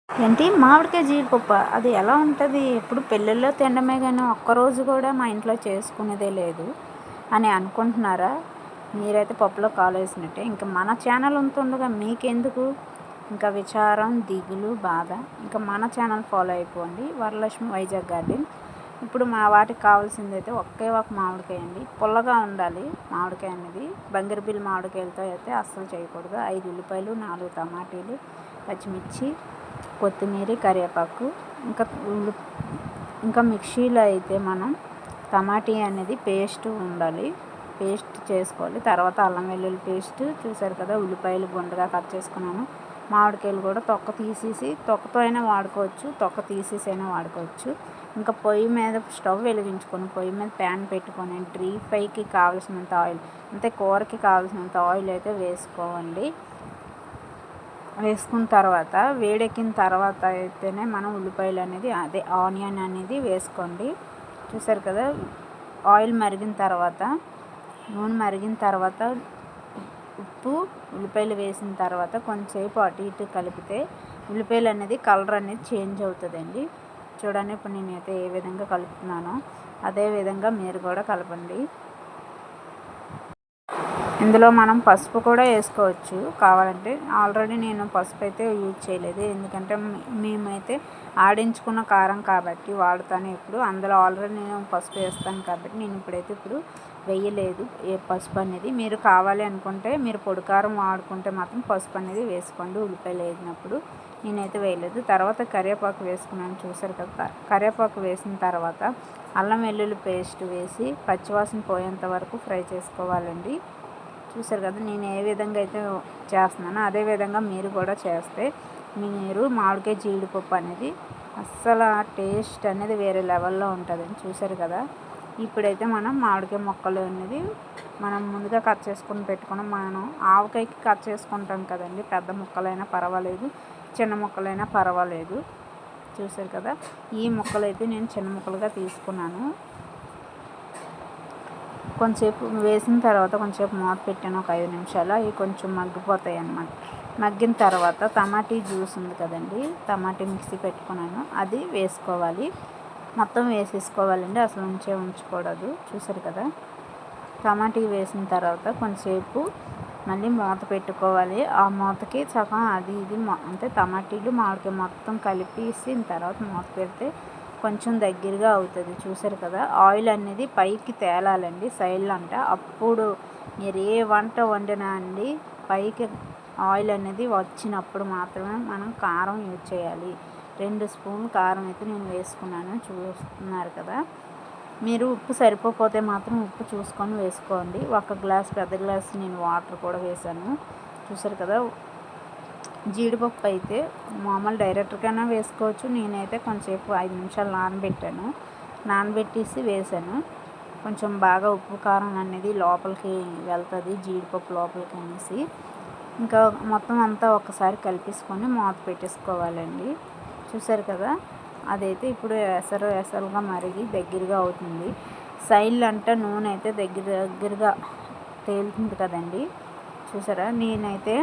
ఏంటి మామిడికాయ జీడిపప్పు అది ఎలా ఉంటుంది? ఎప్పుడు పెళ్ళిళ్ళలో తినడమే కానీ ఒక్కరోజు కూడా మా ఇంట్లో చేసుకునేదే లేదు అని అనుకుంటున్నారా? మీరైతే పప్పులో కాలు వేసినట్టే. ఇంకా మన ఛానల్ ఉంటుండగా మీకెందుకు ఇంకా విచారం, దిగులు, బాధ? ఇంకా మన ఛానల్ ఫాలో అయిపోండి, వరలక్ష్మి వైజాగ్ గార్డెన్. ఇప్పుడు మా వాటికి కావాల్సింది అయితే ఒకే ఒక మామిడికాయ అండి. పుల్లగా ఉండాలి మామిడికాయ అనేది. బంగిరబిల్లి మామిడికాయలతో అయితే అస్సలు చేయకూడదు. 5 ఉల్లిపాయలు, 4 టమాటీలు, పచ్చిమిర్చి, కొత్తిమీర, కరివేపాకు. ఇంకా మిక్సీలో అయితే మనం టమాటీ అనేది పేస్ట్ ఉండాలి, పేస్ట్ చేసుకోవాలి. తర్వాత అల్లం వెల్లుల్లి పేస్ట్ చూసారు కదా. ఉల్లిపాయలు గుండగా కట్ చేసుకున్నాను. మామిడికాయలు కూడా తొక్క తీసేసి, తొక్కతో అయినా వాడుకోవచ్చు, తొక్క తీసేసి అయినా వాడుకోవచ్చు. ఇంకా పొయ్యి మీద స్టవ్ వెలిగించుకొని పొయ్యి మీద ప్యాన్ పెట్టుకొని డీప్ ఫ్రైకి కావాల్సినంత ఆయిల్, అంటే కూరకి కావాల్సినంత ఆయిల్ అయితే వేసుకోవాలి. వేసుకున్న తర్వాత వేడెక్కిన తర్వాత అయితేనే మనం ఉల్లిపాయలు అనేది, అదే ఆనియన్ అనేది వేసుకోండి. చూసారు కదా. ఆయిల్ మరిగిన తర్వాత, నూనె మరిగిన తర్వాత ఉప్పు, ఉల్లిపాయలు వేసిన తర్వాత కొంచెంసేపు అటు ఇటు కలిపితే ఉల్లిపాయలు అనేది కలర్ అనేది చేంజ్ అవుతుందండి. చూడండి ఇప్పుడు నేనైతే ఏ విధంగా కలుపుతున్నానో అదే విధంగా మీరు కూడా కలపండి. ఇందులో మనం పసుపు కూడా వేసుకోవచ్చు కావాలంటే. ఆల్రెడీ నేను పసుపు అయితే యూజ్ చేయలేదు, ఎందుకంటే మేమైతే ఆడించుకున్న కారం కాబట్టి వాడుతాను ఎప్పుడు. అందులో ఆల్రెడీ నేను పసుపు వేస్తాను కాబట్టి నేను ఇప్పుడు వేయలేదు ఏ పసుపు అనేది. మీరు కావాలి అనుకుంటే మీరు పొడి కారం వాడుకుంటే మాత్రం పసుపు అనేది వేసుకోండి ఉల్లిపాయలు వేసినప్పుడు. నేనైతే వేయలేదు. తర్వాత కరివేపాకు వేసుకున్నాను, చూసారు కదా. కరివేపాకు వేసిన తర్వాత అల్లం వెల్లుల్లి పేస్ట్ వేసి పచ్చివాసన పోయేంత వరకు ఫ్రై చేసుకోవాలండి. చూసారు కదా. నేను ఏ విధంగా అయితే చేస్తున్నానో అదే విధంగా మీరు కూడా చేస్తే మీరు మామిడికాయ జీడిపప్పు అనేది అస్సలు టేస్ట్ అనేది వేరే లెవెల్లో ఉంటుందని. చూసారు కదా. ఇప్పుడైతే మనం మామిడికాయ ముక్కలు అనేది మనం ముందుగా కట్ చేసుకొని పెట్టుకున్నాం. మనం ఆవకాయకి కట్ చేసుకుంటాం కదండి, పెద్ద ముక్కలైనా పర్వాలేదు, చిన్న ముక్కలైనా పర్వాలేదు. చూసారు కదా. ఈ ముక్కలు అయితే నేను చిన్న ముక్కలుగా తీసుకున్నాను. కొంచెంసేపు వేసిన తర్వాత కొంచెంసేపు మూత పెట్టాను, ఒక 5 నిమిషాలు. అవి కొంచెం మగ్గిపోతాయి అన్నమాట. మగ్గిన తర్వాత టమాటీ జ్యూస్ ఉంది కదండి, టమాటీ మిక్సీ పెట్టుకున్నాను, అది వేసుకోవాలి. మొత్తం వేసేసుకోవాలండి, అసలు ఉంచకూడదు. చూసారు కదా. టమాటీ వేసిన తర్వాత కొంచెంసేపు మళ్ళీ మూత పెట్టుకోవాలి. ఆ మూతకి సగం అది ఇది అంటే టమాటీలు మామిడికాయ మొత్తం కలిపేసిన తర్వాత మూత పెడితే కొంచెం దగ్గరగా అవుతుంది. చూసారు కదా. ఆయిల్ అనేది పైకి తేలాలండి సైడ్లో అంట. అప్పుడు మీరు ఏ వంట వండినా అండి పైకి ఆయిల్ అనేది వచ్చినప్పుడు మాత్రమే మనం కారం యూజ్ చేయాలి. 2 స్పూన్లు కారం అయితే నేను వేసుకున్నాను, చూస్తున్నారు కదా. మీరు ఉప్పు సరిపోతే మాత్రం ఉప్పు చూసుకొని వేసుకోండి. 1 గ్లాస్, పెద్ద గ్లాస్ నేను వాటర్ కూడా వేసాను. చూసారు కదా. జీడిపప్పు అయితే మామూలు డైరెక్ట్గానే వేసుకోవచ్చు. నేనైతే కొంచెంసేపు 5 నిమిషాలు నానబెట్టాను, నానబెట్టేసి వేసాను. కొంచెం బాగా ఉప్పు కారం అనేది లోపలికి వెళ్తుంది, జీడిపప్పు లోపలికి అనేసి. ఇంకా మొత్తం అంతా ఒకసారి కలిపేసుకొని మూత పెట్టేసుకోవాలండి. చూసారు కదా. అదైతే ఇప్పుడు ఎసరుగా మరిగి దగ్గరగా అవుతుంది. సైడ్లు అంట నూనె అయితే దగ్గరగా తేలుతుంది కదండి. చూసారా. నేనైతే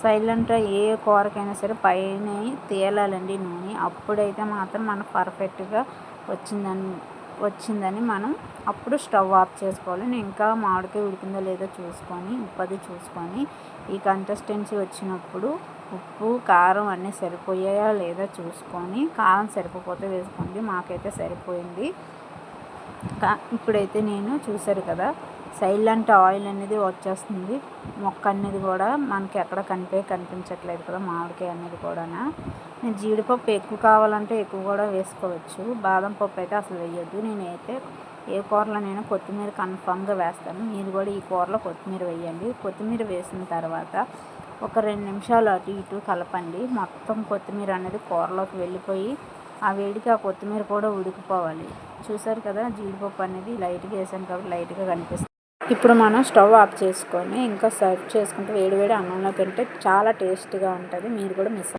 సైలెంట్గా ఏ కూరకైనా సరే పైన తేలాలండి నూనె. అప్పుడైతే మాత్రం మనకు పర్ఫెక్ట్గా వచ్చిందని మనం అప్పుడు స్టవ్ ఆఫ్ చేసుకోవాలి. నేను ఇంకా మామిడికాయ ఉడికిందో లేదో చూసుకొని, ఉప్పు అది చూసుకొని, ఈ కన్సిస్టెన్సీ వచ్చినప్పుడు ఉప్పు కారం అన్నీ సరిపోయాయా లేదా చూసుకొని, కారం సరిపోతే వేసుకోండి. మాకైతే సరిపోయింది. ఇప్పుడైతే నేను చూసారు కదా సైలెంట్ ఆయిల్ అనేది వచ్చేస్తుంది. మొక్క అనేది కూడా మనకి ఎక్కడ కనిపించట్లేదు కదా, మామిడికాయ అనేది కూడా. నేను జీడిపప్పు ఎక్కువ కావాలంటే ఎక్కువ కూడా వేసుకోవచ్చు, బాదం పప్పు అయితే అసలు వేయొద్దు. నేనైతే ఏ కూరలోనైనా కొత్తిమీర కన్ఫామ్గా వేస్తాను. మీరు కూడా ఈ కూరలో కొత్తిమీర వేయండి. కొత్తిమీర వేసిన తర్వాత ఒక 2 నిమిషాలు అటు ఇటు కలపండి. మొత్తం కొత్తిమీర అనేది కూరలోకి వెళ్ళిపోయి ఆ వేడికి ఆ కొత్తిమీర కూడా ఉడికిపోవాలి. చూసారు కదా. జీడిపప్పు అనేది లైట్గా వేసాను కాబట్టి లైట్గా కనిపిస్తుంది. ఇప్పుడు మనం స్టవ్ ఆఫ్ చేసుకొని ఇంకా సర్వ్ చేసుకుంటే వేడి వేడి అన్నంలో తింటే చాలా టేస్టీగా ఉంటుంది. మీరు కూడా మిస్